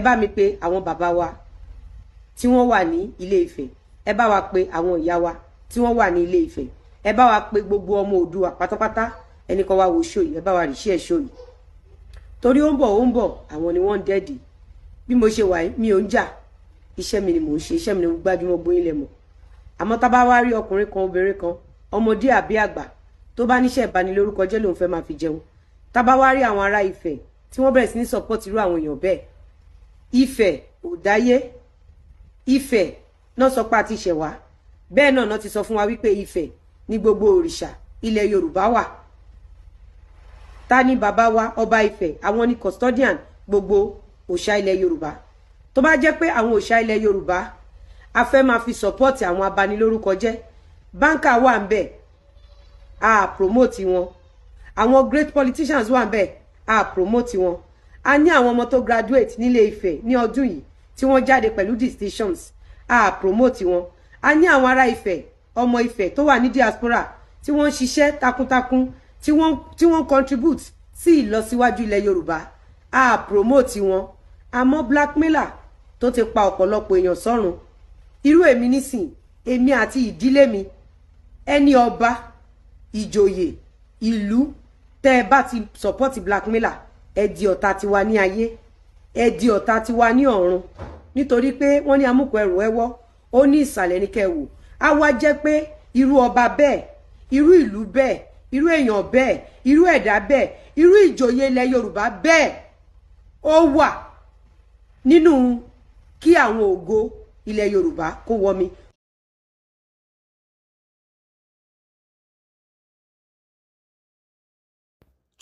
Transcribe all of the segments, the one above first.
bá mi pè àwọn bàbá wa tí wọ́n wà ní Ilé Ifẹ̀, ẹ bá wa pè àwọn ìyá wa tí wọ́n wà ní Ilé Ifẹ̀, ẹ bá wa pè gbogbo ọmọ Oòduà pátápátá ẹni kan wá wo show yìí, ẹ bá wa rí share show yìí torí ó ń bọ̀ àwọn ni wọ́n ń dẹ́ẹ̀dì bí mo ṣe wà mi ò ń jà iṣẹ́ mi ni mò ń ṣe iṣẹ́ mi ni mo gbájúmọ́ gbóyin lẹ̀ mọ́ àmọ́ tá bá wá rí ọkùnrin kan obìnrin kan ọmọdé àbí àgbà tó bá níṣẹ́ ìbanilórúkọ jẹ́ lòun fẹ́ máa fi jẹun tá bá wá rí àwọn ará Ifẹ̀ tí wọ́n bẹ̀rẹ̀ sí ní support irú àwọn èèyàn bẹ́ẹ̀ Ifẹ̀ ò dáyé Ifẹ̀ náà sọ pé a ti ṣẹ̀ wá bẹ́ẹ̀ náà ti sọ fún wa wípé Ifẹ̀ ní gbogbo òrìṣà ilẹ̀ Yorùbá wà ta ni bàbá wa ọba Ifẹ̀ àwọn ni custodian gbogbo òòṣà ilẹ̀ Yorùbá tó bá jẹ́ pé àwọn òòṣà ilẹ̀ Yorùbá a fẹ́ máa fi support àwọn abanilórúkọ jẹ́ báńkà wà ń bẹ̀ a promote wọn àwọn great politicians wà ń bẹ̀ a promote wọn a ní àwọn ọmọ tó graduate nílé Ifẹ̀ ní ọdún yìí tí wọ́n jáde pẹ̀lú distinctions a promote wọn a ní àwọn ará Ifẹ̀ ọmọ Ifẹ̀ tó wà ní diaspora tí wọ́n ń ṣiṣẹ́ takuntakun tí wọ́n contribute sí ìlọsíwájú ilẹ̀ Yorùbá a promote wọn àmọ́ blackmailer tó ti pa ọ̀pọ̀lọpọ̀ èèyàn sọ́run irú èmi nísìn èmi àti ìdílé mi ẹni ọba ìjòyè ìlú tẹ́ ẹ bá ti support blackmailer ẹ di ọ̀tá tiwa ní ayé ẹ di ọ̀tá tiwa ní ọ̀run nítorí pé wọ́n ní amúkọ ẹrù ẹwọ́ ó ní ìsàlẹ̀ ní kẹwò á wá jẹ́ pé irú ọba bẹ́ẹ̀ irú ìlú bẹ́ẹ̀ irú èèyàn bẹ́ẹ̀ irú ẹ̀dá bẹ́ẹ̀ irú ìjòyè ilẹ̀ Yorùbá bẹ́ẹ̀ ó wà nínú kí àwọn ògo ilẹ̀ Yorùbá kó wọ mi.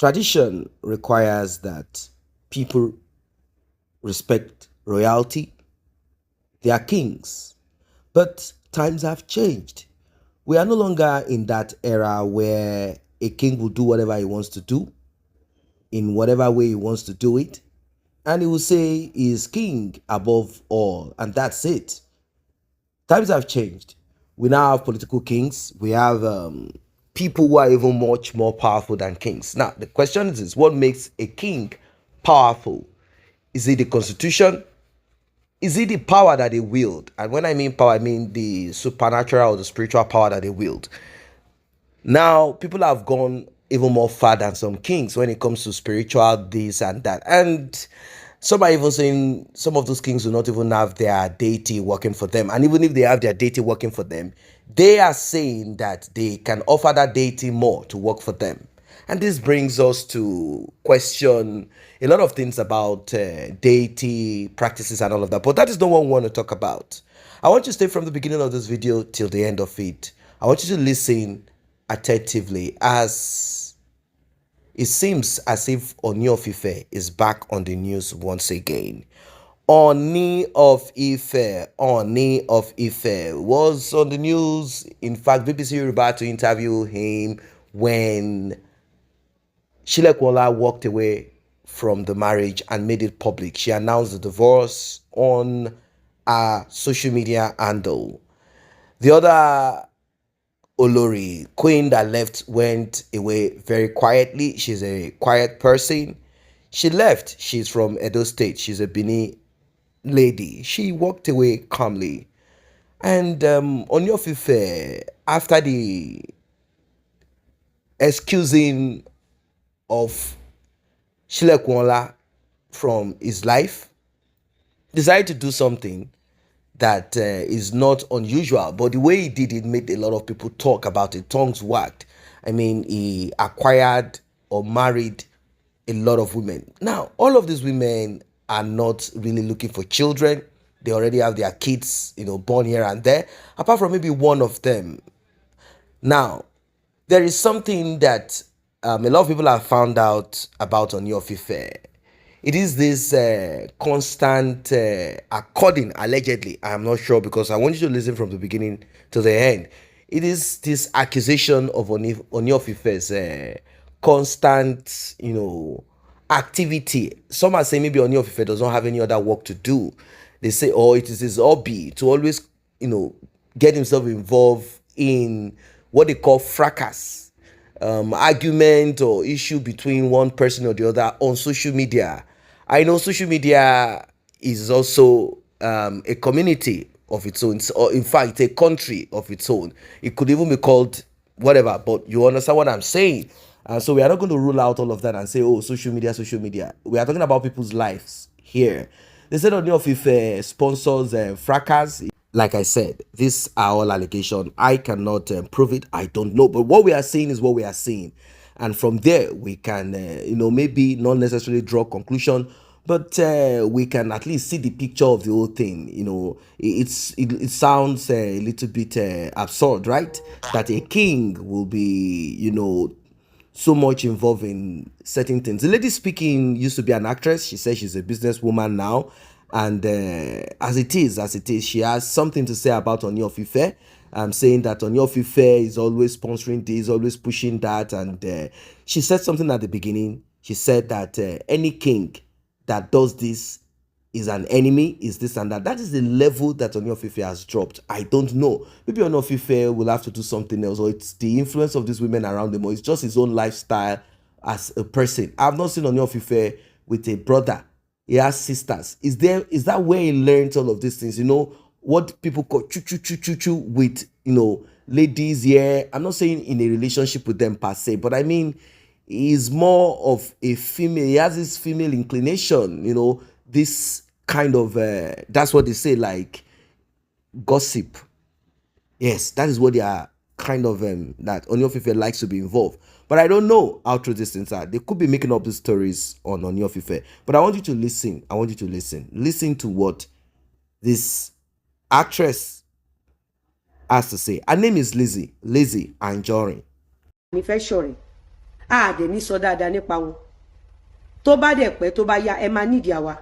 Tradition requires that people respect royalty, their kings. But times have changed. We are no longer in that era where a king will do whatever he wants to do, in whatever way he wants to do it, and he will say he is king above all, and that's it. Times have changed. We now have political kings. We have people who are even much more powerful than kings. Now, the question is what makes a king powerful? Is it the constitution? Is it the power that they wield? And when I mean power, I mean the supernatural or the spiritual power that they wield. Now, people have gone even more far than some kings when it comes to spiritual this and that. And some are even saying some of those kings will not even have their deity working for them. And even if they have their deity working for them, they are saying that they can offer that deity more to work for them. And this brings us to question a lot of things about deity practices and all of that. But that is not what we want to talk about. I want you to stay from the beginning of this video till the end of it. I want you to listen attentively as it seems as if Onni of Ife is back on the news once again. Onni of Ife was on the news. In fact, BBC Yoruba to interview him when Shilekwola walked away from the marriage and made it public. She announced the divorce on her social media handle. The other Olori, queen that left, went away very quietly. She's a quiet person. She left. She's from Edo State. She's a Bini lady. She walked away calmly. And Onni of Ife, after the excusing of Shilekwola from his life, decided to do something that is not unusual, but the way he did it made a lot of people talk about it. Tongues wagged. I mean, he acquired or married a lot of women. Now, all of these women are not really looking for children. They already have their kids, born here and there, apart from maybe one of them. Now, there is something that a lot of people have found out about Onni of Ife. It is this constant, according, allegedly, I am not sure because I want you to listen from the beginning to the end. It is this accusation of Onni of Ife's constant, activity. Some are saying maybe Onni of Ife does not have any other work to do. They say, oh, it is his hobby to always, get himself involved in what they call fracas, argument or issue between one person or the other on social media. I know social media is also a community of its own, or in fact, a country of its own. It could even be called whatever, but you understand what I'm saying. So we are not going to rule out all of that and say, oh, social media, social media. We are talking about people's lives here. They said Onni of Ife sponsors fracas. Like I said, these are all allegations. I cannot prove it. I don't know. But what we are saying is what we are saying. And from there, we can, maybe not necessarily draw conclusion, but we can at least see the picture of the whole thing. It sounds a little bit absurd, right? That a king will be, so much involved in certain things. The lady speaking used to be an actress. She says she's a businesswoman now. And as it is, she has something to say about Onni of Ife. Saying that Onni of Ife is always sponsoring this, always pushing that. And she said something at the beginning. She said that any king that does this is an enemy, is this and that. That is the level that Onni of Ife has dropped. I don't know. Maybe Onni of Ife will have to do something else, or it's the influence of these women around him, or it's just his own lifestyle as a person. I've not seen Onni of Ife with a brother. He has sisters. Is that where he learned all of these things? What people call choo with, ladies here. I'm not saying in a relationship with them per se, but I mean, he's more of a female. He has this female inclination, this kind of, that's what they say, like gossip. Yes, that is what they are kind of, that Onni of Ife likes to be involved. But I don't know how true these things are. They could be making up these stories on Onni of Ife. But I want you to listen. Listen to what this actress has to say. Her name is Lizzy Anjorin. Dẹ̀ ní sọ dáadáa nípa wọn. Tó bá dẹ̀ pẹ́ tó bá yá ẹ máa nídìí àwa.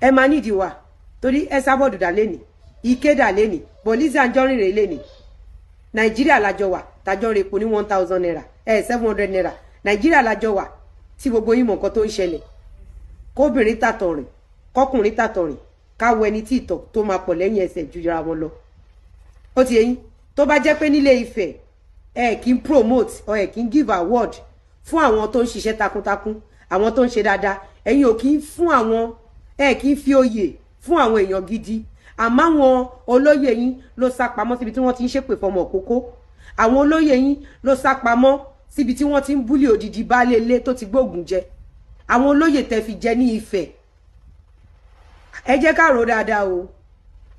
Ẹ máa nídìí wa. Torí Esabod dà lẹ́nìí, Ike dà lẹ́nìí, but Lizzy Anjorin rè lẹ́nìí. Nàìjíríà lájọ wà, tájọ́ repo ní 1,000 naira, 700 naira. Nàìjíríà lájọ wà, tí gbogbo yín mọ̀ nǹkan tó ń ṣẹlẹ̀. Kóbìnrin tàtọ̀rìn, kọkùnrin tàtọ̀rìn, káwọ ẹni tí ìtọ̀ tó máa pọ̀ lẹ́yìn ẹsẹ̀ jura wọn lọ. Ó ti yé yín, tó bá jẹ́ pé nílé Ifẹ̀ kí n promote or kí n give award fún àwọn tó ń ṣiṣẹ́ takuntakun, àwọn tó ń ṣe dáadáa. Ẹ̀yin ò kí ń fún àwọn kí ń fi oyè fún àwọn èèyàn gidi. Àmọ́ àwọn olóyè yín ló sá pamọ́ síbi tí wọ́n ti ń ṣépè fọmọ òkókó. Àwọn olóyè yín ló sá pamọ́ síbi tí wọ́n ti ń búlì òdìdí baálé ilé tó ti gbógun jẹ. Àwọn olóyè tẹ́ fi jẹ ní Ifẹ̀. Ẹ jẹ́ ká rò dáadáa o.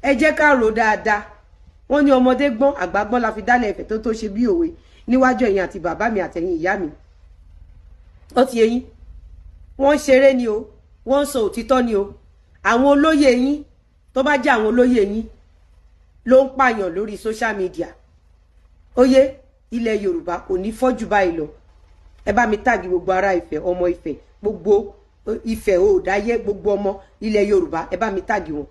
Ẹ jẹ́ ká rò dáadáa. Wọ́n ní ọmọdé gbọ́n, àgbà gbọ́n la fi dálẹ̀ Ifẹ̀ tó ṣe bí òwe níwájú ẹ̀yin àti bàbá mi àtẹ̀yin ìyá mi. Ó ti yé yín. Wọ́n ṣeré ni o. Wọ́n sọ òtítọ́ ni o. Àwọn olóyè yín tó bá jẹ́ àwọn olóyè yín ló ń pààyàn lórí social media. Oyè ilẹ̀ Yorùbá kò ní fọ́jú báyìí lọ. Ẹ bá mi tag gbogbo ará Ifẹ̀, ọmọ Ifẹ̀, gbogbo Ifẹ̀ òòdáyé, gbogbo ọmọ ilẹ̀ Yorùbá, ẹ bá mi tag wọn.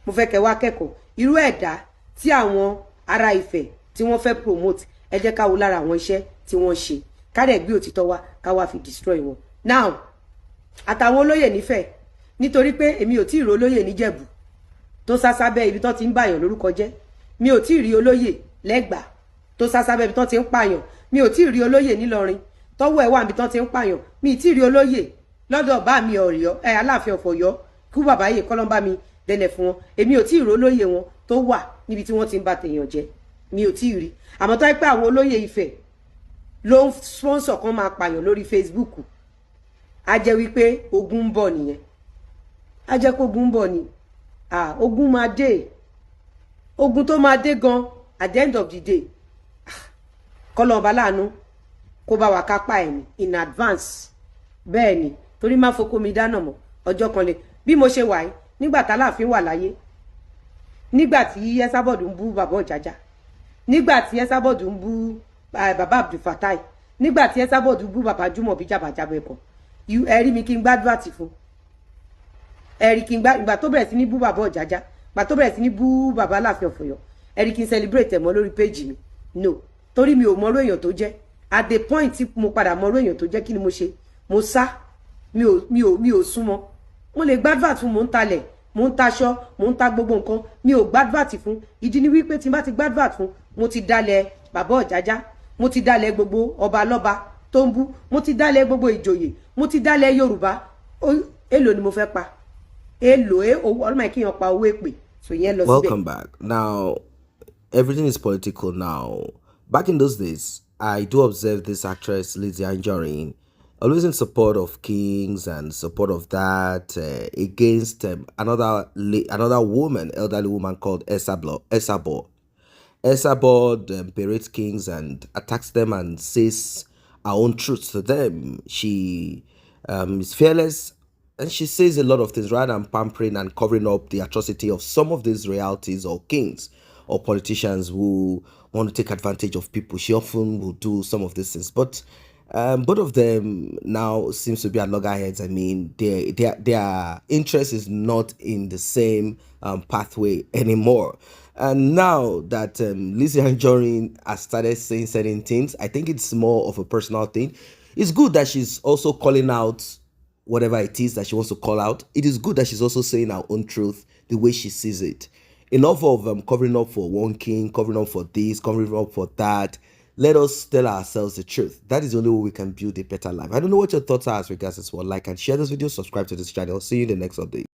Mo fẹ́ kẹ́ wá kẹ́kọ̀ọ́ irú ẹ̀dá tí àwọn ará Ifẹ̀ tí wọ́n fẹ́ promote. Ẹ jẹ́ ká wo lára àwọn iṣẹ́ tí wọ́n ṣe. Ká dẹ̀ gbé òtítọ́ wá, ká wá fi destroy wọn. Now, àtàwọn olóyè nífẹ̀, nítorí pé èmi ò tí ì rí olóyè níjẹ̀bú tó sásábẹ́ ibi tó ti ń bàyàn lórúkọ jẹ́. Mi ò tí ì rí olóyè lẹ́gbàá tó sásábẹ́ ibi tó ti ń pààyàn. Mi ò tí ì rí olóyè nílọrin tọ́wọ́ ẹ̀ wà níbi tó ti ń pààyàn. Mi ì tí ì rí olóyè lọ́dọ̀ bá mi Ọ̀yọ́, Aláàfin of Ọ̀yọ́, kú bàbá yè kọ́lọ́mbà mi dẹ̀lẹ̀ fún wọn. Èmi ò tí ì rí olóyè wọn tó wà níbi tí wọ́n ti ń bà tèèyàn jẹ́. Mi ò tí ì rí. Àmọ́ tó yẹ pé àwọn olóyè Ifẹ̀ ló ń sponsor kan máa pààyàn lórí Facebook. A jẹ́ wípé ogun ń bọ̀ nìyẹn. A jẹ́ kó ogun ń bọ̀ ni. Ogun máa dé. Ogun tó máa dé gan at the end of the day. Kọ́lọ́ọ̀bá láàánú kó bá wa kápá ẹ̀ ní in advance. Bẹ́ẹ̀ ni, torí má foko mi dáná mọ́ ọjọ́ kan lè. Bí mo ṣe wà yìí, nígbà tá Aláàfin wà láyé, nígbà tí Esabod ń bú bàbá Ọ̀jájá, nígbà tí Esabod ń bú bàbá Abdulfatai, nígbà tí Esabod ń bú bàbá Júmọ̀ bí jàbàjábọ̀ ẹ̀kọ́, ẹ rí mi kí n gbádùn àti fún. Ẹ rí kí n gbá ìgbà tó bẹ̀rẹ̀ sí ní bú bàbá Ọ̀jájá, ìgbà tó bẹ̀rẹ̀ sí ní bú bàbá Aláàfin of Ọ̀yọ́, ẹ rí kí n celebrate ẹ̀ mọ́ lórí page mi. No, torí mi ò mọ̀rú èèyàn tó jẹ́. At the point tí mo padà mọ̀rú èèyàn tó jẹ́, kí ni mo ṣe? Mo sá. Mi ò súnmọ́. Mo lè gbádùn fún, mo ń talẹ̀, mo ń taṣọ, mo ń ta gbogbo nǹkan. Mi ò gbádùn fún. Ìdí ni wípé tí n bá ti gbádùn fún, mo ti dalẹ̀ bàbá Ọ̀jájá, mo ti dalẹ̀ gbogbo ọba lọ́ba tó ń bú, mo ti dalẹ̀ gbogbo ìjòyè, mo ti dalẹ̀ Yorùbá. Èló ni mo fẹ́ pa? èlò owó ọlọ́mọ kí yàn pa owó èpè so yẹn lọ síbẹ̀. Welcome back. Now, everything is political now. Back in those days, I do observe this actress, Lizzy Anjorin, always in support of kings and support of that against another woman, elderly woman called Esabod. Esabod berates kings and attacks them and says her own truths to them. She is fearless and she says a lot of things rather than pampering and covering up the atrocity of some of these realities or kings or politicians who want to take advantage of people. She often will do some of these things. But both of them now seems to be at loggerheads. I mean, their interest is not in the same pathway anymore. And now that Lizzy Anjorin has started saying certain things, I think it's more of a personal thing. It's good that she's also calling out whatever it is that she wants to call out. It is good that she's also saying her own truth the way she sees it. Enough of covering up for one king, covering up for this, covering up for that. Let us tell ourselves the truth. That is the only way we can build a better life. I don't know what your thoughts are as regards this one. Like and share this video, subscribe to this channel. See you in the next update.